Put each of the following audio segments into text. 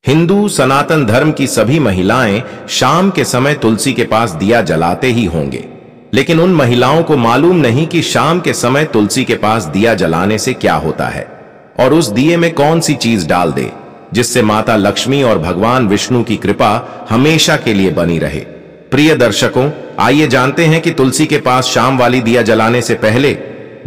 हिंदू सनातन धर्म की सभी महिलाएं शाम के समय तुलसी के पास दिया जलाते ही होंगे, लेकिन उन महिलाओं को मालूम नहीं कि शाम के समय तुलसी के पास दिया जलाने से क्या होता है और उस दिए में कौन सी चीज डाल दे जिससे माता लक्ष्मी और भगवान विष्णु की कृपा हमेशा के लिए बनी रहे। प्रिय दर्शकों, आइए जानते हैं कि तुलसी के पास शाम वाली दिया जलाने से पहले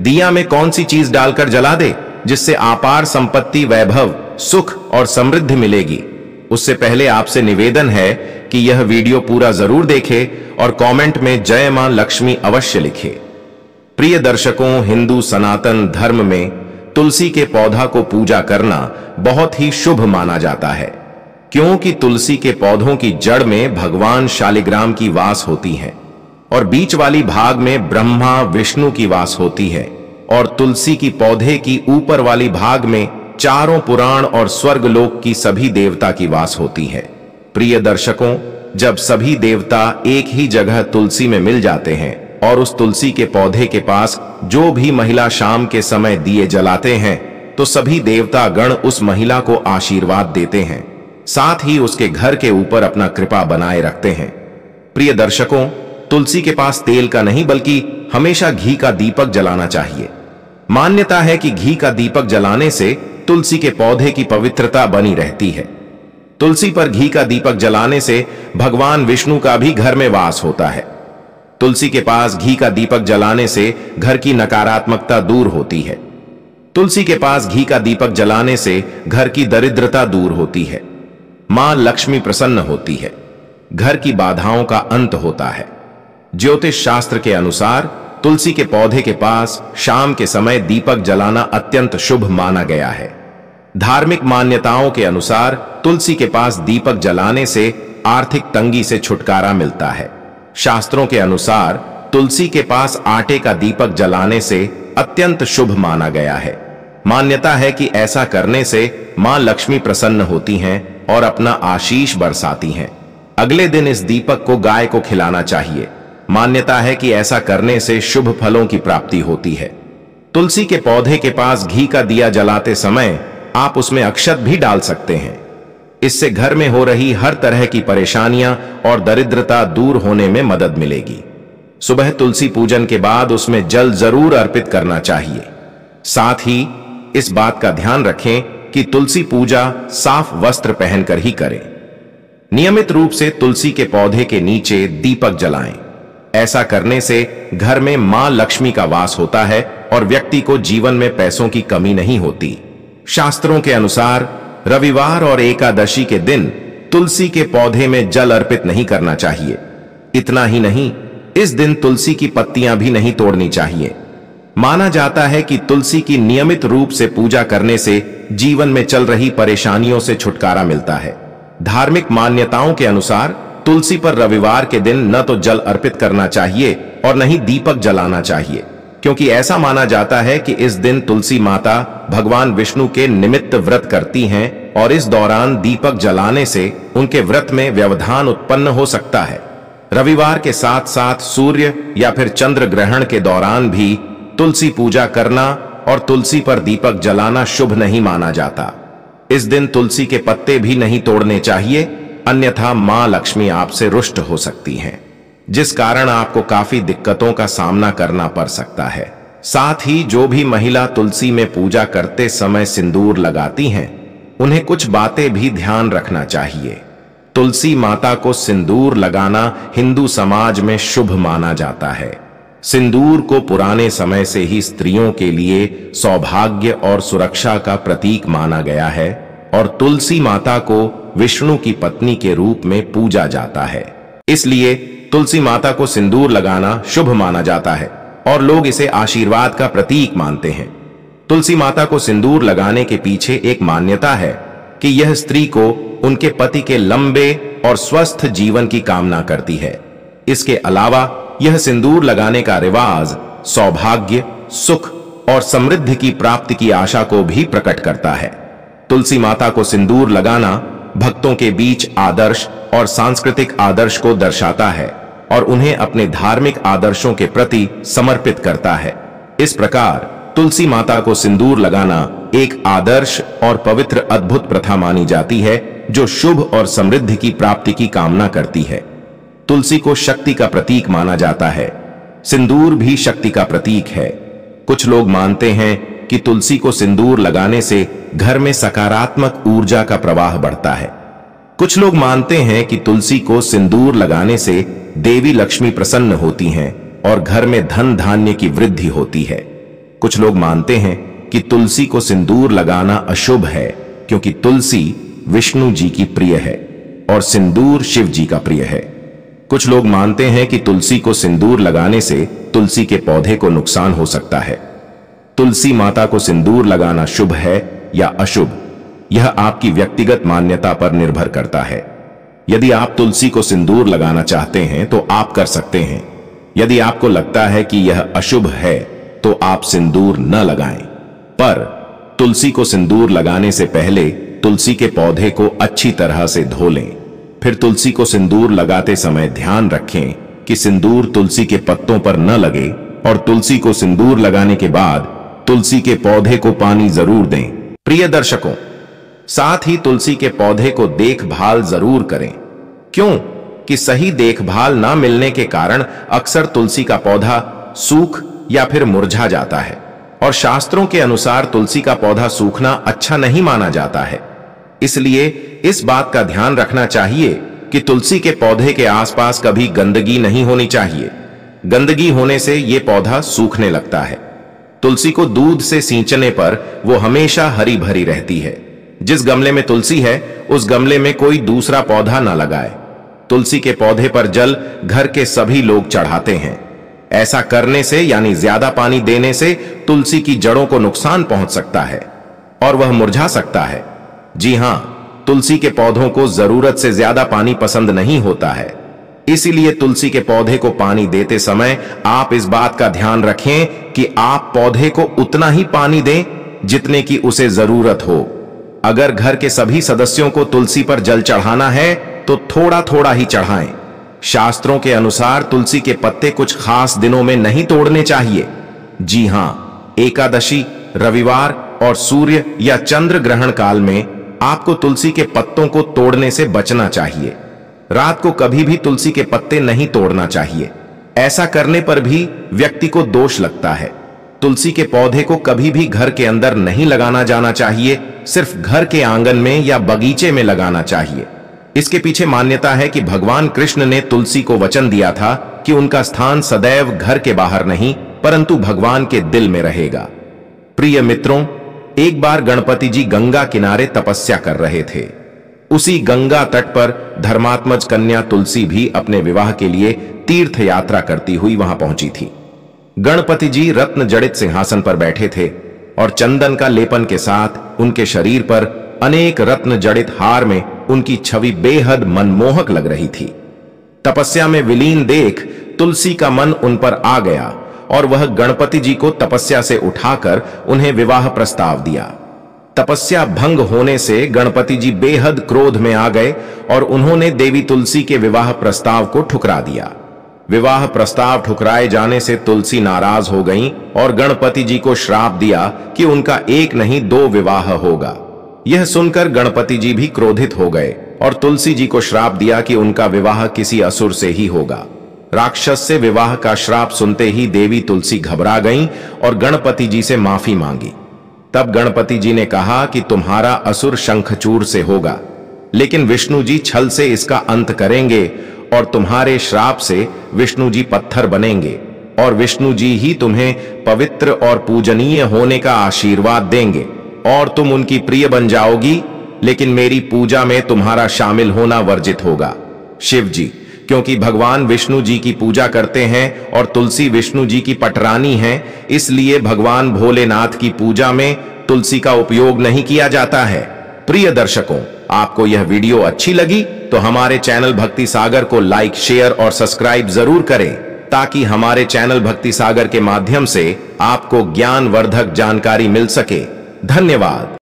दिया में कौन सी चीज डालकर जला दे जिससे अपार संपत्ति, वैभव, सुख और समृद्धि मिलेगी। उससे पहले आपसे निवेदन है कि यह वीडियो पूरा जरूर देखें और कमेंट में जय मां लक्ष्मी अवश्य लिखें। प्रिय दर्शकों, हिंदू सनातन धर्म में तुलसी के पौधा को पूजा करना बहुत ही शुभ माना जाता है, क्योंकि तुलसी के पौधों की जड़ में भगवान शालिग्राम की वास होती है और बीच वाली भाग में ब्रह्मा विष्णु की वास होती है और तुलसी की पौधे की ऊपर वाली भाग में चारों पुराण और स्वर्ग लोक की सभी देवता की वास होती है। प्रिय दर्शकों, जब सभी देवता एक ही जगह तुलसी में मिल जाते हैं और उस तुलसी के पौधे के पास जो भी महिला शाम के समय दिए जलाते हैं तो सभी देवता गण उस महिला को आशीर्वाद देते हैं, साथ ही उसके घर के ऊपर अपना कृपा बनाए रखते हैं। प्रिय दर्शकों, तुलसी के पास तेल का नहीं बल्कि हमेशा घी का दीपक जलाना चाहिए। मान्यता है कि घी का दीपक जलाने से तुलसी के पौधे की पवित्रता बनी रहती है। तुलसी पर घी का दीपक जलाने से भगवान विष्णु का भी घर में वास होता है। तुलसी के पास घी का दीपक जलाने से घर की नकारात्मकता दूर होती है। तुलसी के पास घी का दीपक जलाने से घर की दरिद्रता दूर होती है, मां लक्ष्मी प्रसन्न होती है, घर की बाधाओं का अंत होता है। ज्योतिष शास्त्र के अनुसार तुलसी के पौधे के पास शाम के समय दीपक जलाना अत्यंत शुभ माना गया है। धार्मिक मान्यताओं के अनुसार तुलसी के पास दीपक जलाने से आर्थिक तंगी से छुटकारा मिलता है। शास्त्रों के अनुसार तुलसी के पास आटे का दीपक जलाने से अत्यंत शुभ माना गया है। मान्यता है कि ऐसा करने से मां लक्ष्मी प्रसन्न होती हैं और अपना आशीष बरसाती हैं। अगले दिन इस दीपक को गाय को खिलाना चाहिए। मान्यता है कि ऐसा करने से शुभ फलों की प्राप्ति होती है। तुलसी के पौधे के पास घी का दिया जलाते समय आप उसमें अक्षत भी डाल सकते हैं। इससे घर में हो रही हर तरह की परेशानियां और दरिद्रता दूर होने में मदद मिलेगी। सुबह तुलसी पूजन के बाद उसमें जल जरूर अर्पित करना चाहिए। साथ ही इस बात का ध्यान रखें कि तुलसी पूजा साफ वस्त्र पहनकर ही करें। नियमित रूप से तुलसी के पौधे के नीचे दीपक जलाएं। ऐसा करने से घर में मां लक्ष्मी का वास होता है और व्यक्ति को जीवन में पैसों की कमी नहीं होती। शास्त्रों के अनुसार रविवार और एकादशी के दिन तुलसी के पौधे में जल अर्पित नहीं करना चाहिए। इतना ही नहीं, इस दिन तुलसी की पत्तियां भी नहीं तोड़नी चाहिए। माना जाता है कि तुलसी की नियमित रूप से पूजा करने से जीवन में चल रही परेशानियों से छुटकारा मिलता है। धार्मिक मान्यताओं के अनुसार तुलसी पर रविवार के दिन न तो जल अर्पित करना चाहिए और न ही दीपक जलाना चाहिए, क्योंकि ऐसा माना जाता है कि इस दिन तुलसी माता भगवान विष्णु के निमित्त व्रत करती हैं और इस दौरान दीपक जलाने से उनके व्रत में व्यवधान उत्पन्न हो सकता है। रविवार के साथ साथ सूर्य या फिर चंद्र ग्रहण के दौरान भी तुलसी पूजा करना और तुलसी पर दीपक जलाना शुभ नहीं माना जाता। इस दिन तुलसी के पत्ते भी नहीं तोड़ने चाहिए, अन्यथा मां लक्ष्मी आपसे रुष्ट हो सकती हैं, जिस कारण आपको काफी दिक्कतों का सामना करना पड़ सकता है। साथ ही जो भी महिला तुलसी में पूजा करते समय सिंदूर लगाती हैं, उन्हें कुछ बातें भी ध्यान रखना चाहिए। तुलसी माता को सिंदूर लगाना हिंदू समाज में शुभ माना जाता है। सिंदूर को पुराने समय से ही स्त्रियों के लिए सौभाग्य और सुरक्षा का प्रतीक माना गया है और तुलसी माता को विष्णु की पत्नी के रूप में पूजा जाता है। इसलिए तुलसी माता को सिंदूर लगाना शुभ माना जाता है और लोग इसे आशीर्वाद का प्रतीक मानते हैं। तुलसी माता को सिंदूर लगाने के पीछे एक मान्यता है कि यह स्त्री को उनके पति के लंबे और स्वस्थ जीवन की कामना करती है। इसके अलावा यह सिंदूर लगाने का रिवाज सौभाग्य, सुख और समृद्धि की प्राप्ति की आशा को भी प्रकट करता है। तुलसी माता को सिंदूर लगाना भक्तों के बीच आदर्श और सांस्कृतिक आदर्श को दर्शाता है और उन्हें अपने धार्मिक आदर्शों के प्रति समर्पित करता है। इस प्रकार तुलसी माता को सिंदूर लगाना एक आदर्श और पवित्र अद्भुत प्रथा मानी जाती है जो शुभ और समृद्धि की प्राप्ति की कामना करती है। तुलसी को शक्ति का प्रतीक माना जाता है। सिंदूर भी शक्ति का प्रतीक है। कुछ लोग मानते हैं कि तुलसी को सिंदूर लगाने से घर में सकारात्मक ऊर्जा का प्रवाह बढ़ता है। कुछ लोग मानते हैं कि तुलसी को सिंदूर लगाने से देवी लक्ष्मी प्रसन्न होती हैं और घर में धन धान्य की वृद्धि होती है। कुछ लोग मानते हैं कि तुलसी को सिंदूर लगाना अशुभ है क्योंकि तुलसी विष्णु जी की प्रिय है और सिंदूर शिव जी का प्रिय है। कुछ लोग मानते हैं कि तुलसी को सिंदूर लगाने से तुलसी के पौधे को नुकसान हो सकता है। तुलसी माता को सिंदूर लगाना शुभ है या अशुभ, यह आपकी व्यक्तिगत मान्यता पर निर्भर करता है। यदि आप तुलसी को सिंदूर लगाना चाहते हैं तो आप कर सकते हैं। यदि आपको लगता है कि यह अशुभ है तो आप सिंदूर न लगाएं। पर तुलसी को सिंदूर लगाने से पहले तुलसी के पौधे को अच्छी तरह से धो लें। फिर तुलसी को सिंदूर लगाते समय ध्यान रखें कि सिंदूर तुलसी के पत्तों पर न लगे और तुलसी को सिंदूर लगाने के बाद तुलसी के पौधे को पानी जरूर दें। प्रिय दर्शकों, साथ ही तुलसी के पौधे को देखभाल जरूर करें, क्यों कि सही देखभाल ना मिलने के कारण अक्सर तुलसी का पौधा सूख या फिर मुरझा जाता है और शास्त्रों के अनुसार तुलसी का पौधा सूखना अच्छा नहीं माना जाता है। इसलिए इस बात का ध्यान रखना चाहिए कि तुलसी के पौधे के आसपास कभी गंदगी नहीं होनी चाहिए। गंदगी होने से यह पौधा सूखने लगता है। तुलसी को दूध से सींचने पर वो हमेशा हरी भरी रहती है। जिस गमले में तुलसी है उस गमले में कोई दूसरा पौधा ना लगाए। तुलसी के पौधे पर जल घर के सभी लोग चढ़ाते हैं। ऐसा करने से यानी ज्यादा पानी देने से तुलसी की जड़ों को नुकसान पहुंच सकता है और वह मुरझा सकता है। जी हां, तुलसी के पौधों को जरूरत से ज्यादा पानी पसंद नहीं होता है। इसीलिए तुलसी के पौधे को पानी देते समय आप इस बात का ध्यान रखें कि आप पौधे को उतना ही पानी दें जितने की उसे जरूरत हो। अगर घर के सभी सदस्यों को तुलसी पर जल चढ़ाना है तो थोड़ा थोड़ा ही चढ़ाएं। शास्त्रों के अनुसार तुलसी के पत्ते कुछ खास दिनों में नहीं तोड़ने चाहिए। जी हां, एकादशी, रविवार और सूर्य या चंद्र ग्रहण काल में आपको तुलसी के पत्तों को तोड़ने से बचना चाहिए। रात को कभी भी तुलसी के पत्ते नहीं तोड़ना चाहिए। ऐसा करने पर भी व्यक्ति को दोष लगता है। तुलसी के पौधे को कभी भी घर के अंदर नहीं लगाना जाना चाहिए, सिर्फ घर के आंगन में या बगीचे में लगाना चाहिए। इसके पीछे मान्यता है कि भगवान कृष्ण ने तुलसी को वचन दिया था कि उनका स्थान सदैव घर के बाहर नहीं परंतु भगवान के दिल में रहेगा। प्रिय मित्रों, एक बार गणपति जी गंगा किनारे तपस्या कर रहे थे। उसी गंगा तट पर धर्मात्मज कन्या तुलसी भी अपने विवाह के लिए तीर्थ यात्रा करती हुई वहां पहुंची थी। गणपति जी रत्न जड़ित सिंहासन पर बैठे थे और चंदन का लेपन के साथ उनके शरीर पर अनेक रत्न जड़ित हार में उनकी छवि बेहद मनमोहक लग रही थी। तपस्या में विलीन देख तुलसी का मन उन पर आ गया और वह गणपति जी को तपस्या से उठाकर उन्हें विवाह प्रस्ताव दिया। तपस्या भंग होने से गणपति जी बेहद क्रोध में आ गए और उन्होंने देवी तुलसी के विवाह प्रस्ताव को ठुकरा दिया। विवाह प्रस्ताव ठुकराए जाने से तुलसी नाराज हो गईं और गणपति जी को श्राप दिया कि उनका एक नहीं दो विवाह होगा। यह सुनकर गणपति जी भी क्रोधित हो गए और तुलसी जी को श्राप दिया कि उनका विवाह किसी असुर से ही होगा। राक्षस से विवाह का श्राप सुनते ही देवी तुलसी घबरा गईं और गणपति जी से माफी मांगी। तब गणपति जी ने कहा कि तुम्हारा असुर शंखचूड़ से होगा, लेकिन विष्णु जी छल से इसका अंत करेंगे और तुम्हारे श्राप से विष्णु जी पत्थर बनेंगे और विष्णु जी ही तुम्हें पवित्र और पूजनीय होने का आशीर्वाद देंगे और तुम उनकी प्रिय बन जाओगी, लेकिन मेरी पूजा में तुम्हारा शामिल होना वर्जित होगा। शिव जी, क्योंकि भगवान विष्णु जी की पूजा करते हैं और तुलसी विष्णु जी की पटरानी है, इसलिए भगवान भोलेनाथ की पूजा में तुलसी का उपयोग नहीं किया जाता है। प्रिय दर्शकों, आपको यह वीडियो अच्छी लगी तो हमारे चैनल भक्ति सागर को लाइक, शेयर और सब्सक्राइब जरूर करें ताकि हमारे चैनल भक्ति सागर के माध्यम से आपको ज्ञानवर्धक जानकारी मिल सके। धन्यवाद।